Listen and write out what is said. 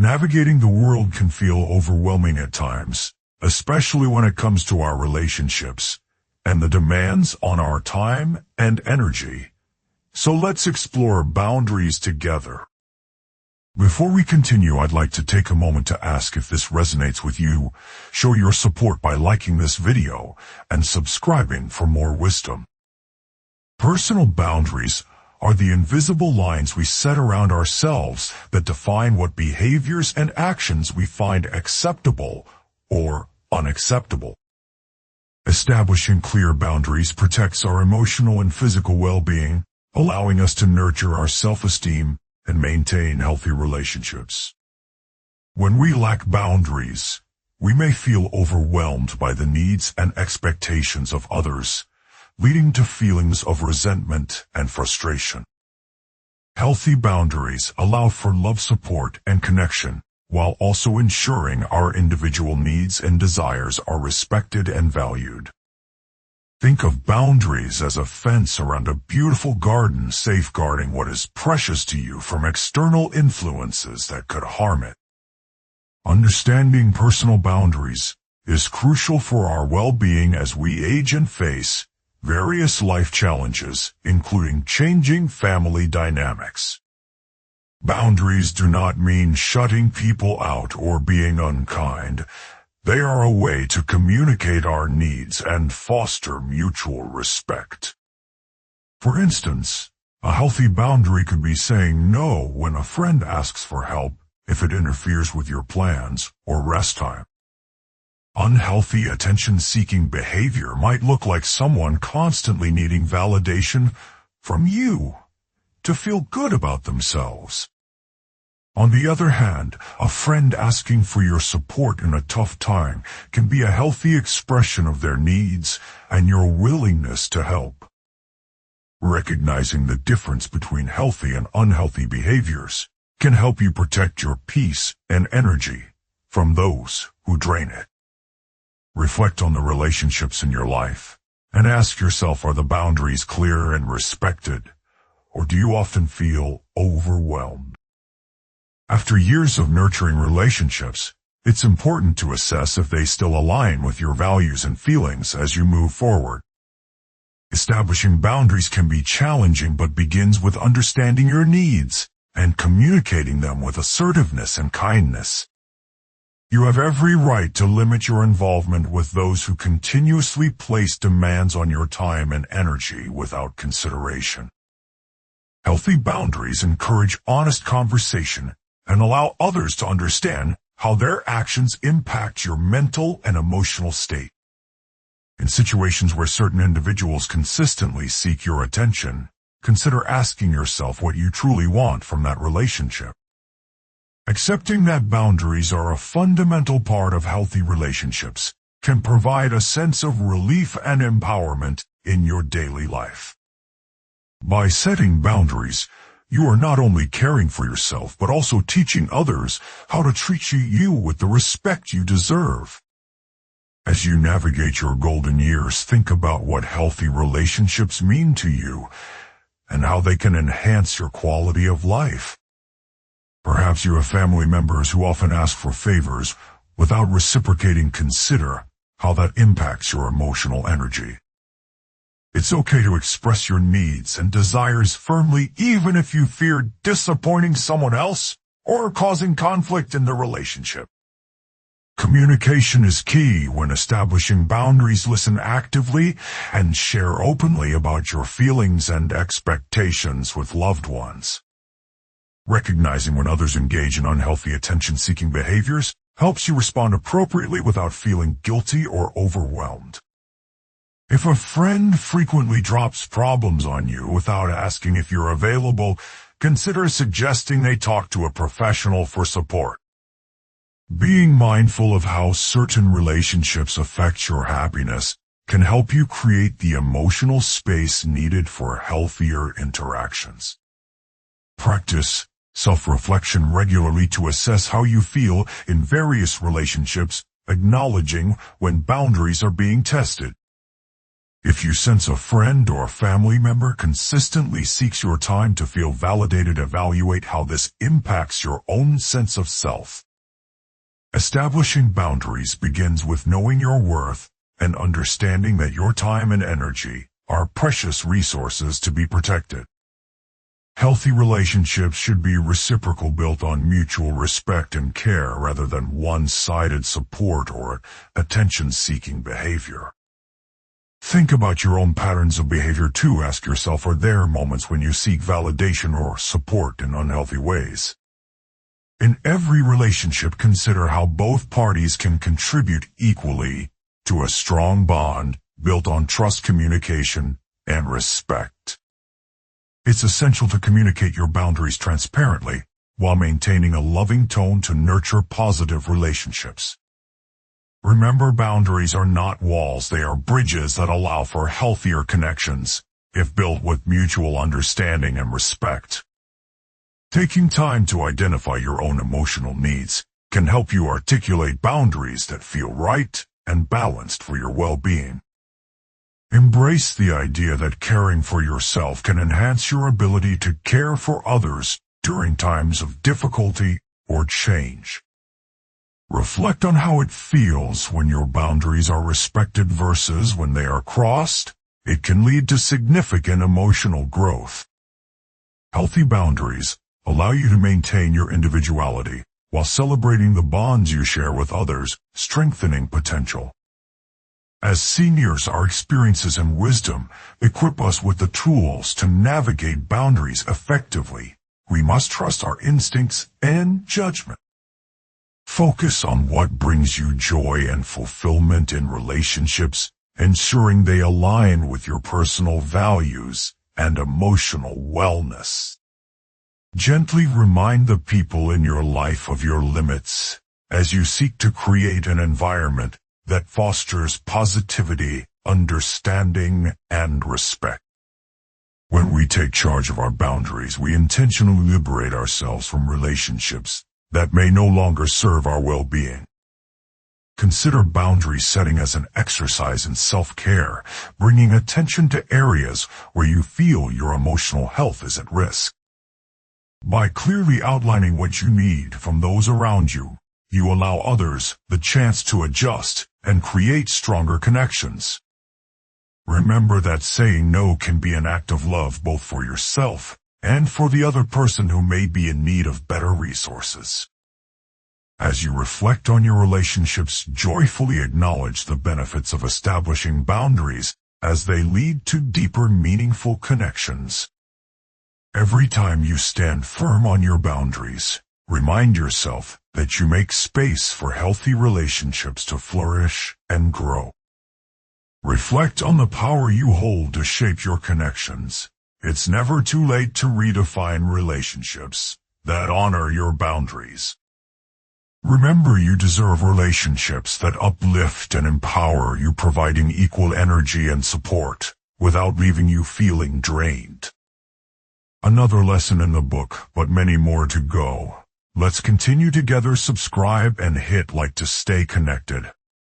Navigating the world can feel overwhelming at times, especially when it comes to our relationships and the demands on our time and energy. So let's explore boundaries together. Before we continue, I'd like to take a moment to ask if this resonates with you. Show your support by liking this video and subscribing for more wisdom. Personal boundaries are the invisible lines we set around ourselves that define what behaviors and actions we find acceptable or unacceptable. Establishing clear boundaries protects our emotional and physical well-being, allowing us to nurture our self-esteem and maintain healthy relationships. When we lack boundaries, we may feel overwhelmed by the needs and expectations of others, leading to feelings of resentment and frustration. Healthy boundaries allow for love, support, and connection, while also ensuring our individual needs and desires are respected and valued. Think of boundaries as a fence around a beautiful garden, safeguarding what is precious to you from external influences that could harm it. Understanding personal boundaries is crucial for our well-being as we age and face various life challenges, including changing family dynamics. Boundaries do not mean shutting people out or being unkind. They are a way to communicate our needs and foster mutual respect. For instance, a healthy boundary could be saying no when a friend asks for help if it interferes with your plans or rest time. Unhealthy attention-seeking behavior might look like someone constantly needing validation from you to feel good about themselves. On the other hand, a friend asking for your support in a tough time can be a healthy expression of their needs and your willingness to help. Recognizing the difference between healthy and unhealthy behaviors can help you protect your peace and energy from those who drain it. Reflect on the relationships in your life and ask yourself, are the boundaries clear and respected, or do you often feel overwhelmed? After years of nurturing relationships, it's important to assess if they still align with your values and feelings as you move forward. Establishing boundaries can be challenging but begins with understanding your needs and communicating them with assertiveness and kindness. You have every right to limit your involvement with those who continuously place demands on your time and energy without consideration. Healthy boundaries encourage honest conversation and allow others to understand how their actions impact your mental and emotional state. In situations where certain individuals consistently seek your attention, consider asking yourself what you truly want from that relationship. Accepting that boundaries are a fundamental part of healthy relationships can provide a sense of relief and empowerment in your daily life. By setting boundaries, you are not only caring for yourself but also teaching others how to treat you with the respect you deserve. As you navigate your golden years, think about what healthy relationships mean to you and how they can enhance your quality of life. Perhaps you have family members who often ask for favors without reciprocating. Consider how that impacts your emotional energy. It's okay to express your needs and desires firmly, even if you fear disappointing someone else or causing conflict in the relationship. Communication is key when establishing boundaries. Listen actively and share openly about your feelings and expectations with loved ones. Recognizing when others engage in unhealthy attention-seeking behaviors helps you respond appropriately without feeling guilty or overwhelmed. If a friend frequently drops problems on you without asking if you're available, consider suggesting they talk to a professional for support. Being mindful of how certain relationships affect your happiness can help you create the emotional space needed for healthier interactions. Practice self-reflection regularly to assess how you feel in various relationships, acknowledging when boundaries are being tested. If you sense a friend or family member consistently seeks your time to feel validated, evaluate how this impacts your own sense of self. Establishing boundaries begins with knowing your worth and understanding that your time and energy are precious resources to be protected. Healthy relationships should be reciprocal, built on mutual respect and care rather than one-sided support or attention-seeking behavior. Think about your own patterns of behavior too. Ask yourself, are there moments when you seek validation or support in unhealthy ways? In every relationship, consider how both parties can contribute equally to a strong bond built on trust, communication, and respect. It's essential to communicate your boundaries transparently while maintaining a loving tone to nurture positive relationships. Remember, boundaries are not walls, they are bridges that allow for healthier connections, if built with mutual understanding and respect. Taking time to identify your own emotional needs can help you articulate boundaries that feel right and balanced for your well-being. Embrace the idea that caring for yourself can enhance your ability to care for others during times of difficulty or change. Reflect on how it feels when your boundaries are respected versus when they are crossed. It can lead to significant emotional growth. Healthy boundaries allow you to maintain your individuality while celebrating the bonds you share with others, strengthening potential. As seniors, our experiences and wisdom equip us with the tools to navigate boundaries effectively. We must trust our instincts and judgment. Focus on what brings you joy and fulfillment in relationships, ensuring they align with your personal values and emotional wellness. Gently remind the people in your life of your limits as you seek to create an environment that fosters positivity, understanding, and respect. When we take charge of our boundaries, we intentionally liberate ourselves from relationships that may no longer serve our well-being. Consider boundary setting as an exercise in self-care, bringing attention to areas where you feel your emotional health is at risk. By clearly outlining what you need from those around you, you allow others the chance to adjust and create stronger connections. Remember that saying no can be an act of love both for yourself and for the other person who may be in need of better resources. As you reflect on your relationships, joyfully acknowledge the benefits of establishing boundaries as they lead to deeper, meaningful connections. Every time you stand firm on your boundaries, remind yourself that you make space for healthy relationships to flourish and grow. Reflect on the power you hold to shape your connections. It's never too late to redefine relationships that honor your boundaries. Remember, you deserve relationships that uplift and empower you, providing equal energy and support without leaving you feeling drained. Another lesson in the book, but many more to go. Let's continue together. Subscribe and hit like to stay connected.